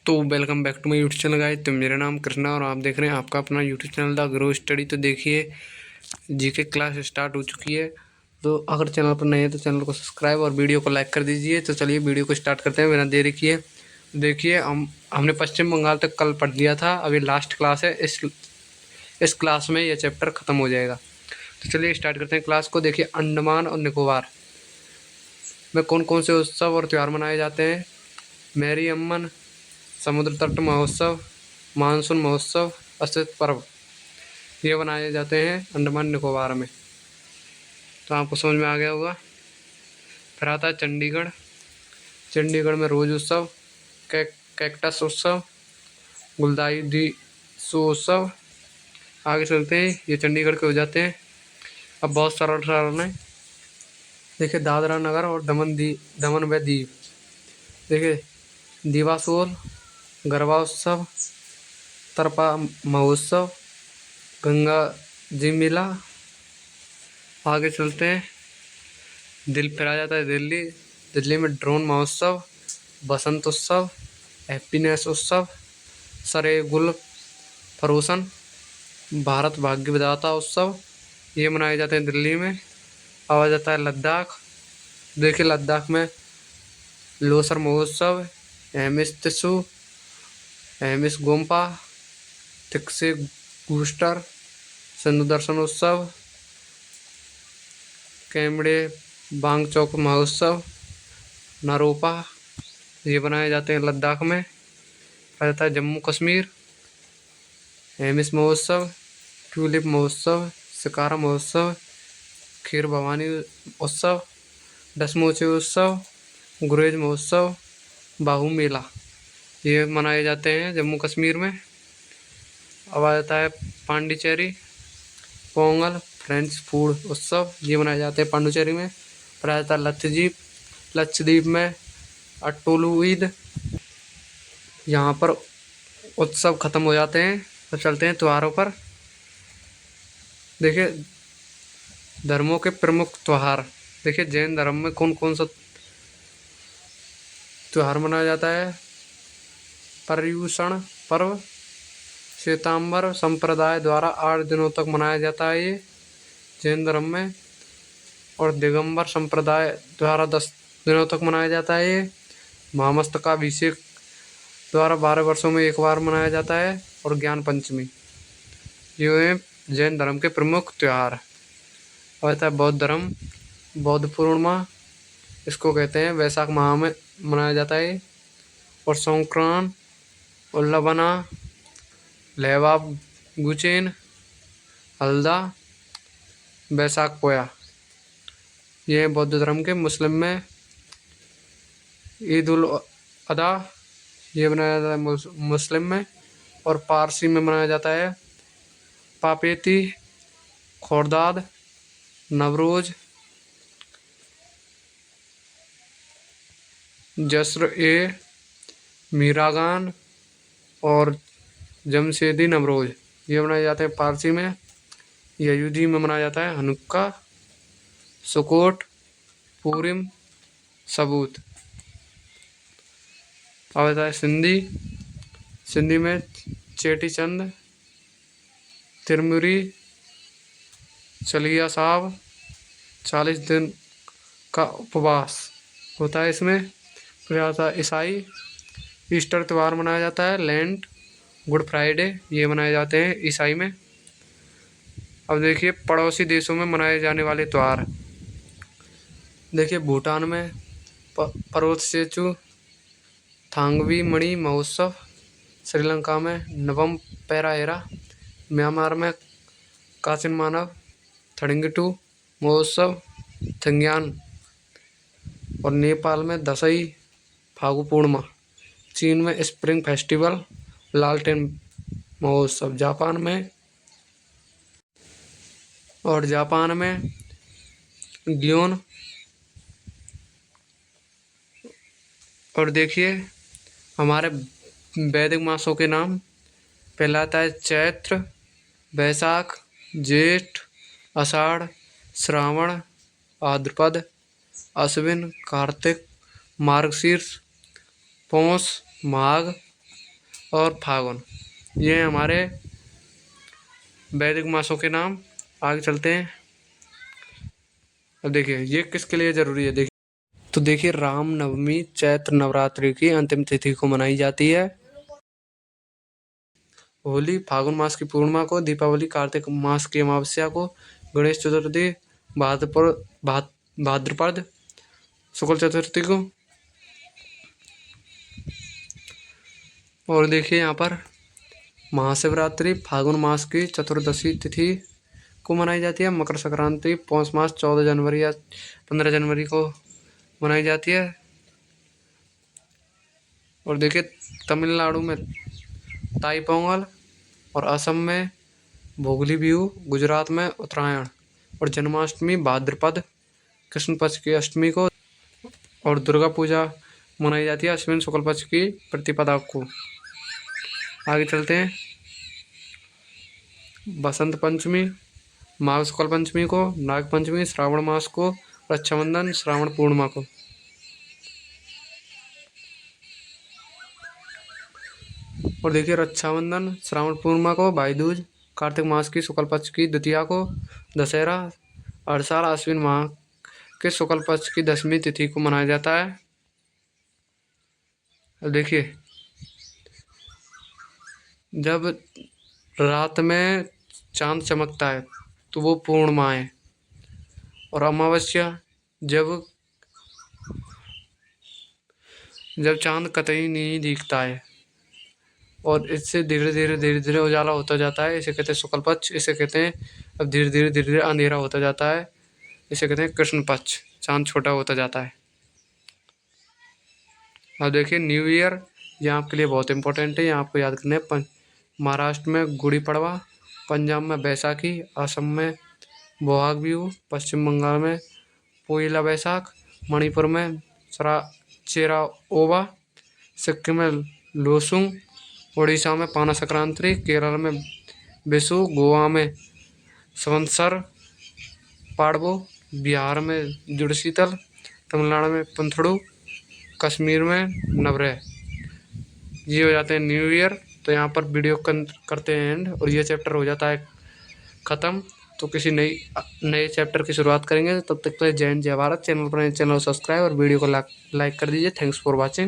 तो welcome back to my YouTube channel guys. तो मेरा नाम कृष्णा और आप देख रहे हैं आपका अपना YouTube channel the grow study. तो देखिए जीके क्लास स्टार्ट हो चुकी है। तो अगर चैनल पर नए हैं तो चैनल को सब्सक्राइब और वीडियो को लाइक कर दीजिए। तो चलिए वीडियो को स्टार्ट करते हैं बिना देरी किए। देखिए हमने पश्चिम बंगाल तक कल पढ़ लिया था, अभी लास्ट क्लास है। इस क्लास में यह चैप्टर ख़त्म हो जाएगा। तो चलिए स्टार्ट करते हैं क्लास को। देखिए अंडमान और निकोबार में कौन कौन से उत्सव और त्यौहार मनाए जाते हैं। मैरी अम्मन, समुद्र तट महोत्सव, मानसून महोत्सव, अक्षय पर्व, ये मनाए जाते हैं अंडमान निकोबार में। तो आपको समझ में आ गया होगा। फिर आता है चंडीगढ़। चंडीगढ़ में रोज उत्सव, कैक्टस उत्सव, गुलदाउदी उत्सव। आगे चलते हैं, ये चंडीगढ़ के हो जाते हैं। अब बहुत सरल है। देखिए दादरा नगर और दमन व दीव। देखिए दीवासोल, गरबा उत्सव, तरपा महोत्सव, गंगा जी मेला। आगे चलते हैं, फिर आ जाता है दिल्ली। दिल्ली में ड्रोन महोत्सव, बसंत उत्सव, हैप्पीनेस उत्सव, सरे गुल फरोशन, भारत भाग्य विधाता उत्सव, ये मनाए जाते हैं दिल्ली में। अब आ जाता है लद्दाख। देखिए लद्दाख में लोसर महोत्सव, एमिस तिसु, एमिस गोम्पा, तिक्से बूस्टर, सिंधु दर्शन उत्सव, कैमड़े बांगचौक महोत्सव, नरोपा, ये बनाए जाते हैं लद्दाख में। आ जाता है जम्मू कश्मीर, एमिस महोत्सव, ट्यूलिप महोत्सव, शिकारा महोत्सव, खीर भवानी उत्सव, दसमोचे उत्सव, गुरेज महोत्सव, बाहू मेला, ये मनाए जाते हैं जम्मू कश्मीर में। अब आ जाता है पांडिचेरी। पोंगल फ्रेंच फूड उत्सव, ये मनाए जाते हैं पांडिचेरी में। फिर आ जाता है लक्षद्वीप में अट्टोलू ईद। यहाँ पर उत्सव खत्म हो जाते हैं। तो चलते हैं त्योहारों पर। देखिए धर्मों के प्रमुख त्योहार। देखिए जैन धर्म में कौन कौन सा त्योहार मनाया जाता है। पर्युषण पर्व श्वेतांबर संप्रदाय द्वारा 8 दिनों तक मनाया जाता है ये जैन धर्म में। और दिगंबर संप्रदाय द्वारा 10 दिनों तक मनाया जाता है ये। महामस्तकाभिषेक द्वारा 12 वर्षों में एक बार मनाया जाता है। और ज्ञान पंचमी, ये हैं जैन धर्म के प्रमुख त्यौहार। और है बौद्ध धर्म, बौद्ध पूर्णिमा, इसको कहते हैं वैशाख माह में मनाया जाता है। और संक्रांत, उल्लबना, लहवा गुचेन, हल्दा, बैसाख पोया, ये हैं बौद्ध धर्म के। मुस्लिम में ईद उल अदा, ये मनाया जाता है मुस्लिम में। और पारसी में मनाया जाता है पापेती, खोरदाद, नवरोज, जश्र ए मीरागान और जमशेदी नवरोज, ये मनाए जाते हैं पारसी में। यहूदी में मनाया जाता है हनुक्का, सुकोट, पूरिम, सबूत। अब आता है सिंधी। सिंधी में चेटी चंद, तिरमुरी, चलिया साहब, 40 दिन का उपवास होता है इसमें। फिर आता है ईसाई। ईस्टर त्यौहार मनाया जाता है, लेंट, गुड फ्राइडे, ये मनाए जाते हैं ईसाई में। अब देखिए पड़ोसी देशों में मनाए जाने वाले त्यौहार। देखिए भूटान में पर्वत सेतु थांगवी मणि महोत्सव, श्रीलंका में नवम पेराएरा, म्यांमार में काचिन मानव थड़िंगटू महोत्सव थंग्यान, और नेपाल में दशई फागु पूर्णिमा, चीन में स्प्रिंग फेस्टिवल लालटेन महोत्सव, जापान में ग्योन। और देखिए हमारे वैदिक मासों के नाम। पहला आता है चैत्र, बैसाख, जेठ, आषाढ़, श्रावण, भाद्रपद, अश्विन, कार्तिक, मार्गशीर्ष, पौष, माघ, और फागुन, ये हैं हमारे वैदिक मासों के नाम। आगे चलते हैं। अब देखिए ये किसके लिए जरूरी है, देखिए तो देखिए राम नवमी चैत्र नवरात्रि की अंतिम तिथि को मनाई जाती है। होली फागुन मास की पूर्णिमा को, दीपावली कार्तिक मास की अमावस्या को, गणेश चतुर्थी भाद्रपद शुक्ल चतुर्थी को। और देखिए यहाँ पर महाशिवरात्रि फागुन मास की चतुर्दशी तिथि को मनाई जाती है। मकर संक्रांति पौष मास 14 जनवरी या 15 जनवरी को मनाई जाती है। और देखिए तमिलनाडु में ताई पोंगल और असम में भोगली बिहू, गुजरात में उत्तरायण और जन्माष्टमी भाद्रपद कृष्ण पक्ष की अष्टमी को, और दुर्गा पूजा मनाई जाती है अश्विन शुक्ल पक्ष की प्रतिपदा को। आगे चलते हैं। बसंत पंचमी माघ शुक्ल पंचमी को, नाग पंचमी श्रावण मास को, रक्षाबंधन श्रावण पूर्णिमा को। और देखिए रक्षाबंधन श्रावण पूर्णिमा को, भाई दूज कार्तिक मास की शुक्ल पक्ष की द्वितीया को, दशहरा हर साल आश्विन माह के शुक्ल पक्ष की 10वीं तिथि को मनाया जाता है। अब देखिए जब रात में चांद चमकता है तो वो पूर्णिमा है। और अमावस्या जब चांद कतई नहीं दिखता है और इससे धीरे धीरे उजाला होता जाता है, इसे कहते हैं शुक्ल पक्ष। इसे कहते हैं अब धीरे धीरे अंधेरा होता जाता है, इसे कहते हैं कृष्ण पक्ष। चांद छोटा होता जाता है। अब देखिए न्यू ईयर, ये आपके लिए बहुत इंपॉर्टेंट है, ये आपको याद करना है। महाराष्ट्र में गुड़ी पड़वा, पंजाब में बैसाखी, असम में बोहाग बिहू, पश्चिम बंगाल में पोइला बैसाख, मणिपुर में चेरा ओवा, सिक्किम में लोसुंग, उड़ीसा में पाना संक्रांति, केरल में बिशु, गोवा में संवत्सर पाड़वो, बिहार में जुड़शीतल, तमिलनाडु में पंथड़ू, कश्मीर में नवरेह। ये हो जाते हैं न्यू ईयर। तो यहाँ पर वीडियो करते हैं एंड, और ये चैप्टर हो जाता है ख़त्म। तो किसी नए चैप्टर की शुरुआत करेंगे। तब तक के लिए जय हिंद जय भारत। चैनल पर चैनल सब्सक्राइब और वीडियो को लाइक कर दीजिए। Thanks for watching.